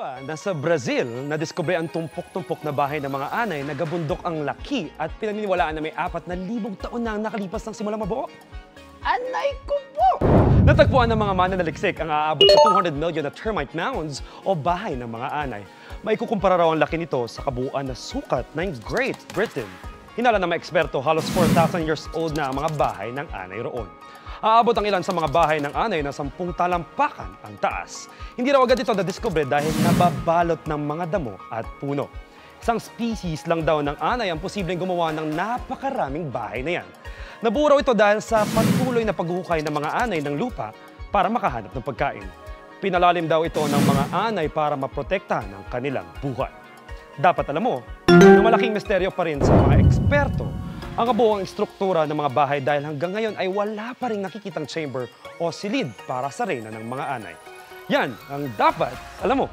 Nasa Brazil, nadiskubre ang tumpok-tumpok na bahay ng mga anay na gabundok ang laki at pinaniniwalaan na may 4,000 taon na ang nakalipas ng simulang mabuo. Anay ko po! Natagpuan ng mga mananaliksik ang aabot sa 200 million na termite mounds o bahay ng mga anay. May kukumpara raw ang laki nito sa kabuuan na sukat ng Great Britain. Hinala ng mga eksperto, halos 4,000 years old na ang mga bahay ng anay roon. Aabot ang ilan sa mga bahay ng anay na 10 talampakan ang taas. Hindi raw agad ito nadiskubre dahil nababalot ng mga damo at puno. Isang species lang daw ng anay ang posibleng gumawa ng napakaraming bahay na yan. Nabuo raw ito dahil sa patuloy na paghuhukay ng mga anay ng lupa para makahanap ng pagkain. Pinalalim daw ito ng mga anay para maprotektahan ang kanilang buhay. Dapat alam mo na malaking misteryo pa rin sa mga eksperto ang kabuuang istruktura ng mga bahay dahil hanggang ngayon ay wala pa rin nakikitang chamber o silid para sa reyna ng mga anay. Yan ang dapat alam mo.